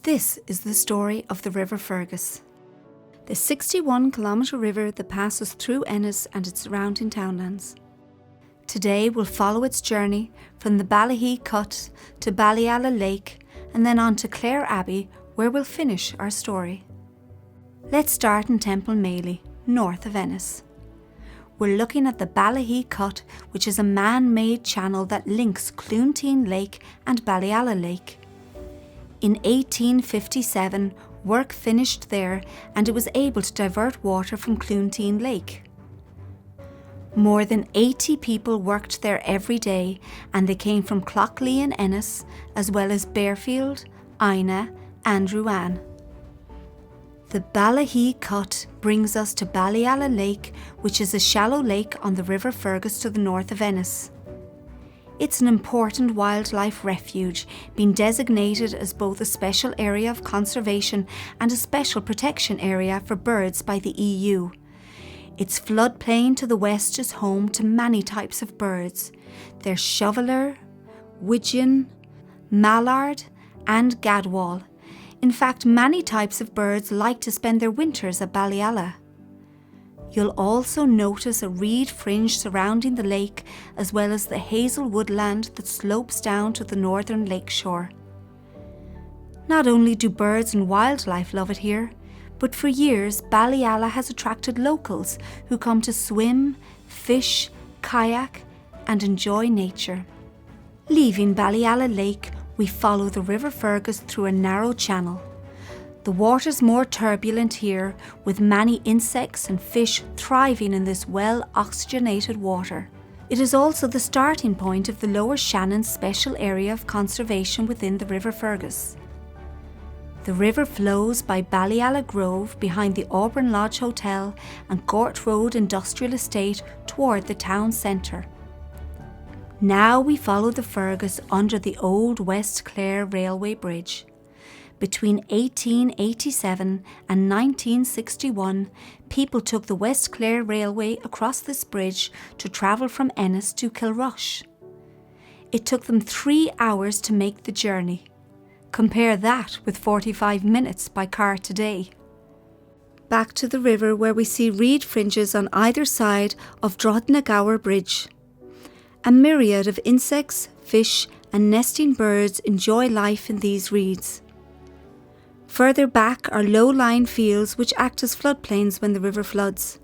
This is the story of the River Fergus, the 61-kilometre river that passes through Ennis and its surrounding townlands. Today we'll follow its journey from the Ballyalla Cut to Ballyalla Lake and then on to ClareAbbey, where we'll finish our story. Let's start in Temple Mealy, north of Ennis. We're looking at the Ballyalla Cut, which is a man-made channel that links Cloonteen Lake and Ballyalla Lake. In 1857, work finished there and it was able to divert water from Cloonteen Lake. More than 80 people worked there every day, and they came from Clockley and Ennis, as well as Bearfield, Ina and Ruan. The Ballyalla Cut brings us to Ballyalla Lake, which is a shallow lake on the River Fergus to the north of Ennis. It's an important wildlife refuge, being designated as both a special area of conservation and a special protection area for birds by the EU. Its floodplain to the west is home to many types of birds. There's shoveler, widgeon, mallard and gadwall. In fact, many types of birds like to spend their winters at Ballyalla. You'll also notice a reed fringe surrounding the lake, as well as the hazel woodland that slopes down to the northern lake shore. Not only do birds and wildlife love it here, but for years Ballyalla has attracted locals who come to swim, fish, kayak and enjoy nature. Leaving Ballyalla Lake, we follow the River Fergus through a narrow channel. The water's more turbulent here, with many insects and fish thriving in this well-oxygenated water. It is also the starting point of the Lower Shannon Special Area of Conservation within the River Fergus. The river flows by Ballyalla Grove behind the Auburn Lodge Hotel and Gort Road Industrial Estate toward the town centre. Now we follow the Fergus under the old West Clare Railway Bridge. Between 1887 and 1961, people took the West Clare Railway across this bridge to travel from Ennis to Kilrush. It took them 3 hours to make the journey. Compare that with 45 minutes by car today. Back to the river, where we see reed fringes on either side of Droghnagower Bridge. A myriad of insects, fish and nesting birds enjoy life in these reeds. Further back are low-lying fields which act as floodplains when the river floods.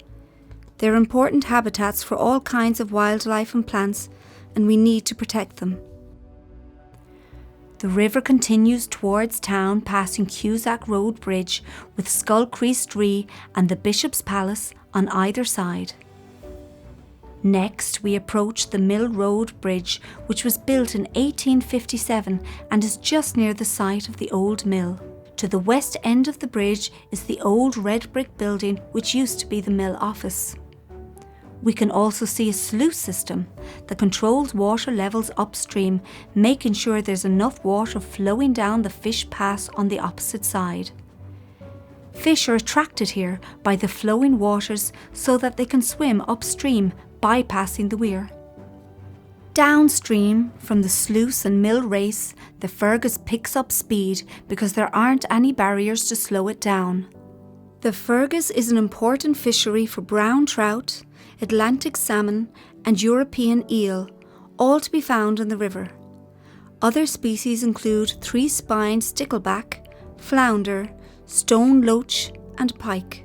They're important habitats for all kinds of wildlife and plants, and we need to protect them. The river continues towards town, passing Cusack Road Bridge with Skullcrease Dree and the Bishop's Palace on either side. Next, we approach the Mill Road Bridge, which was built in 1857 and is just near the site of the old mill. To the west end of the bridge is the old red brick building which used to be the mill office. We can also see a sluice system that controls water levels upstream, making sure there's enough water flowing down the fish pass on the opposite side. Fish are attracted here by the flowing waters so that they can swim upstream, bypassing the weir. Downstream from the sluice and mill race, the Fergus picks up speed because there aren't any barriers to slow it down. The Fergus is an important fishery for brown trout, Atlantic salmon and European eel, all to be found in the river. Other species include three-spined stickleback, flounder, stone loach and pike.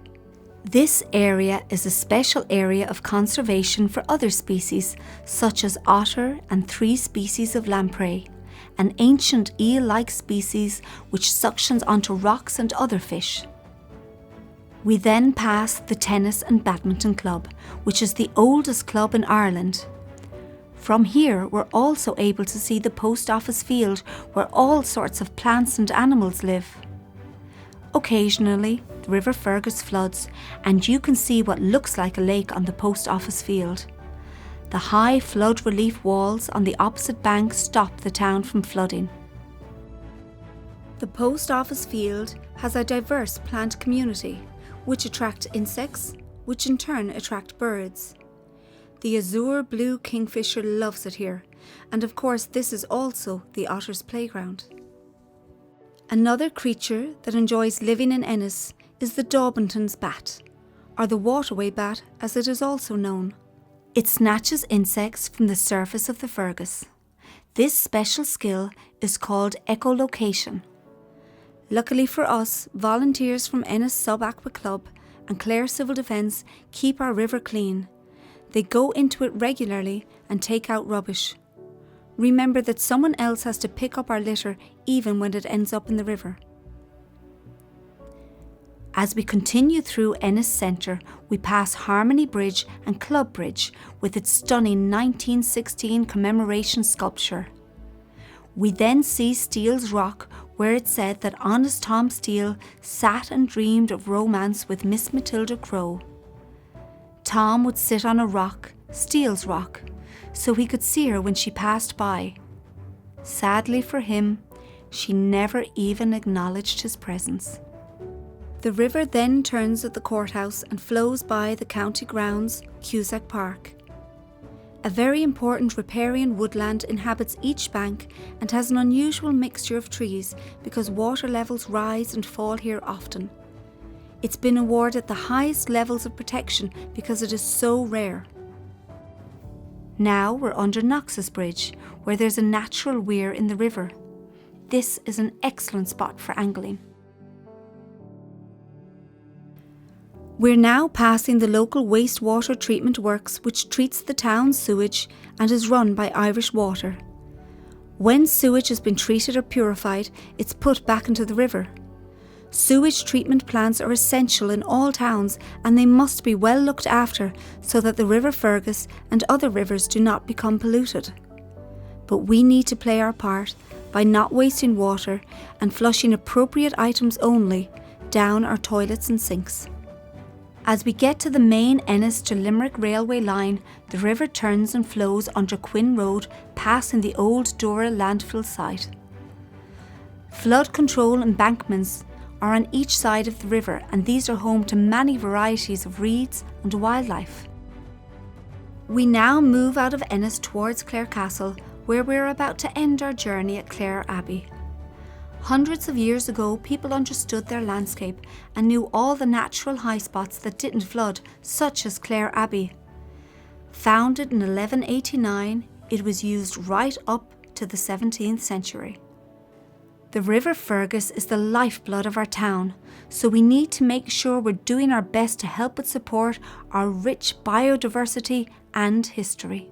This area is a special area of conservation for other species such as otter and 3 species of lamprey, an ancient eel-like species which suctions onto rocks and other fish. We then pass the Tennis and Badminton Club, which is the oldest club in Ireland. From here, we're also able to see the post office field where all sorts of plants and animals live. Occasionally, the River Fergus floods and you can see what looks like a lake on the post office field. The high flood relief walls on the opposite bank stop the town from flooding. The post office field has a diverse plant community, which attract insects, which in turn attract birds. The azure blue kingfisher loves it here, and of course this is also the otter's playground. Another creature that enjoys living in Ennis is the Daubenton's bat, or the waterway bat as it is also known. It snatches insects from the surface of the Fergus. This special skill is called echolocation. Luckily for us, volunteers from Ennis Sub-Aqua Club and Clare Civil Defence keep our river clean. They go into it regularly and take out rubbish. Remember that someone else has to pick up our litter even when it ends up in the river. As we continue through Ennis Centre, we pass Harmony Bridge and Club Bridge with its stunning 1916 commemoration sculpture. We then see Steele's Rock, where it's said that honest Tom Steele sat and dreamed of romance with Miss Matilda Crowe. Tom would sit on a rock, Steele's Rock, so he could see her when she passed by. Sadly for him, she never even acknowledged his presence. The river then turns at the courthouse and flows by the county grounds, Cusack Park. A very important riparian woodland inhabits each bank and has an unusual mixture of trees because water levels rise and fall here often. It's been awarded the highest levels of protection because it is so rare. Now we're under Knox's Bridge, where there's a natural weir in the river. This is an excellent spot for angling. We're now passing the local wastewater treatment works, which treats the town's sewage and is run by Irish Water. When sewage has been treated or purified, it's put back into the river. Sewage treatment plants are essential in all towns and they must be well looked after so that the River Fergus and other rivers do not become polluted. But we need to play our part by not wasting water and flushing appropriate items only down our toilets and sinks. As we get to the main Ennis to Limerick railway line, the river turns and flows under Quinn Road, passing the old Dora landfill site. Flood control embankments are on each side of the river, and these are home to many varieties of reeds and wildlife. We now move out of Ennis towards Clare Castle, where we're about to end our journey at ClareAbbey. Hundreds of years ago, people understood their landscape and knew all the natural high spots that didn't flood, such as ClareAbbey. Founded in 1189, it was used right up to the 17th century. The River Fergus is the lifeblood of our town, so we need to make sure we're doing our best to help it support our rich biodiversity and history.